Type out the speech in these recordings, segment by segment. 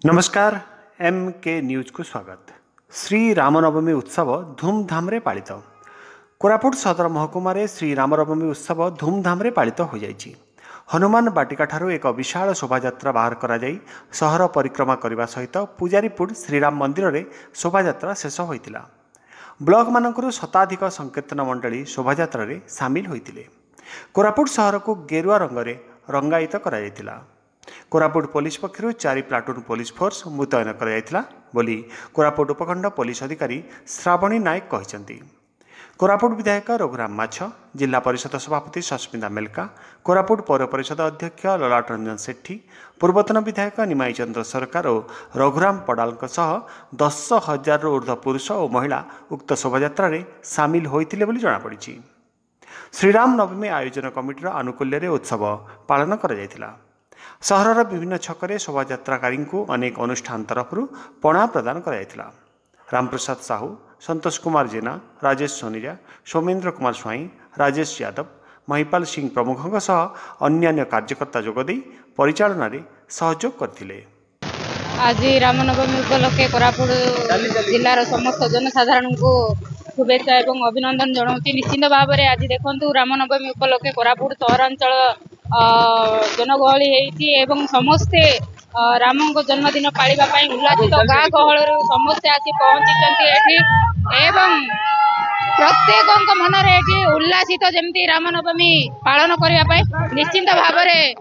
नमस्कार एम के न्यूज को स्वागत। श्री रामनवमी उत्सव धूमधाम रे पालित। कोरापुट सदर महकुमा रे श्री रामनवमी उत्सव धूमधाम रे पालित हो जाइछि। हनुमान बाटिका ठारू एक विशाल शोभायात्रा बाहर करा जाई सहर परिक्रमा करने सहित पूजारीपुर श्रीराम मंदिर रे शोभायात्रा शेष होइतिला। ब्लॉक मानकरू शताधिक संकीर्तन मंडली शोभायात्रा रे सामिल होइतिले। कोरापुट सहर को गेरुआ रंग रे रंगायित करा जाइतिला। कोरापुट पुलिस पक्षर 4 प्लाटून पुलिस फोर्स मुतयन करा बोली कोरापुट उपखंड पुलिस अधिकारी श्रावणी नायक कहते। कोरापुट विधायक रघुराम माछ, जिला परिषद सभापति सस्मिता मेलका, कोरापुट पौर परिषद अध्यक्ष ललाट रंजन सेठी, पूर्वतन विधायक निमाई चंद्र सरकार और रघुराम पडाल 10,000 ऊर्ध्व पुरुष और महिला उक्त शोभायात्रा रे सामिल होइतिले बोली जଣାपड़ी। श्रीराम नवमी आयोजन कमिटीर आनुकूल्य उत्सव पालन करा जायतिला। सहरर विभिन्न छकरे शोभायात्राकारी अनेक अनुष्ठान तरफ पणा प्रदान कराइथिला। रामप्रसाद साहू, संतोष कुमार जेना, राजेश सोनीजा, सौमेन्द्र कुमार स्वाई, राजेश यादव, महिपाल सिंह प्रमुखों सह अन्यान्य कार्यकर्ता जोगदे परिचालन रे सहयोग करथिले। आज रामनवमी उपलक्षे कोरापुट जिलार समस्त जनसाधारण को शुभेच्छा एवं अभिनंदन जनाऊँगी। निश्चित भाव में आज देखु रामनवमी उपलक्षे कोरापुट सहरांचल जनगहली एवं समस्ते राम जन्मदिन पालिबा पई उल्लासित गाँ गहल समस्ते आसी पहुंची एवं प्रत्येक मन में उल्लासित जमती रामनवमी पालन करने निश्चित भाव में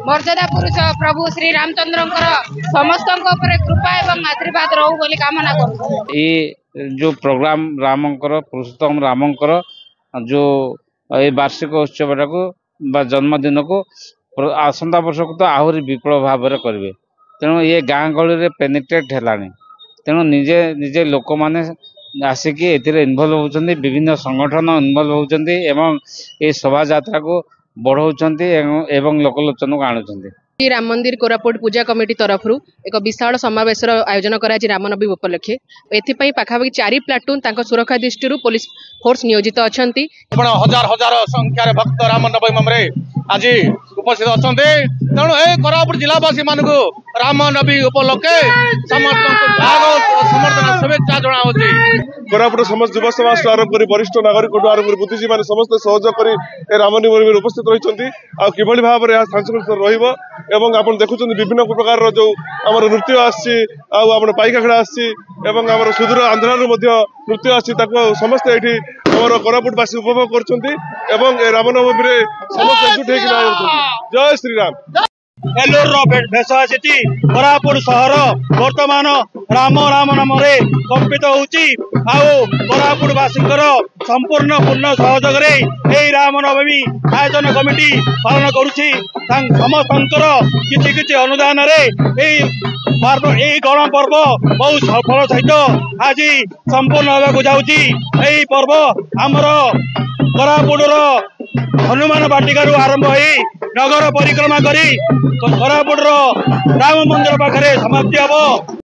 मर्यादा पुरुष प्रभु श्री रामचंद्र समस्त कृपा एवं आशीर्वाद रहू बोली कामना करूँ। ये जो प्रोग्राम रामंकर पुरुषोत्तम रामंकर जो ये वार्षिक उत्सव को जन्मदिन को आसंता वर्ष को तो आहरी विपुल भाव में करेंगे। तेणु ये गाँ गहली पेनिट्रेट है। तेणु निजे निजे लोक मैंने आसिकी इनवल्व होती, विभिन्न संगठन इनवल्व होती एवं ये शोभा यात्रा को बढ़ाऊँच एवं लोकलोचन को आणुंट। राम मंदिर कोरापुट पूजा कमिटी तरफ एक विशाल समावेश आयोजन कर रामनवमी उपलक्षे एथपाई पाखापाखि 4 प्लाटून सुरक्षा दृष्टि पुलिस फोर्स नियोजित अच्छा। हजार हजार संख्यार भक्त रामनवमी आज उपस्थित अच्छा। तेणु ए कोरापुट जिलावासी मान रामनवमी उपलक्षे समर्थन शुभेच्छा जनाऊँगी। कोरापुट समस्त युवा समाज आरंभ कर वरिष्ठ नागरिक आरंभ कर बुद्धिजीवी मैंने समस्त सहयोग कर रामनवमी उपस्थित रही कि भाव में सांस्कृतिक रही एवं आप देखुं विभिन्न प्रकार जो आम नृत्य आम पाइका खेला आम सुदूर आंध्र नृत्य समस्ते ये कोरापुटवासी उपभोग कर रामनवमी समस्त एकजुट हो। जय श्रीराम। भेष आसी कोरापुट सहर बर्तमान राम राम नाम कंपित होरापुटवासी संपूर्ण पूर्ण सहयोग रामनवमी आयोजन कमिटी पालन करुच्ची। समस्त किसी किसी अनुदान गण पर्व बहुत सफल सहित आज संपूर्ण होगा जाऊँगी। पर्व आमर कोरापुटर हनुमान बाटिका आरंभ हो नगर परिक्रमा करी कोरापुटर राम मंदिर पाखे समाप्ति हम।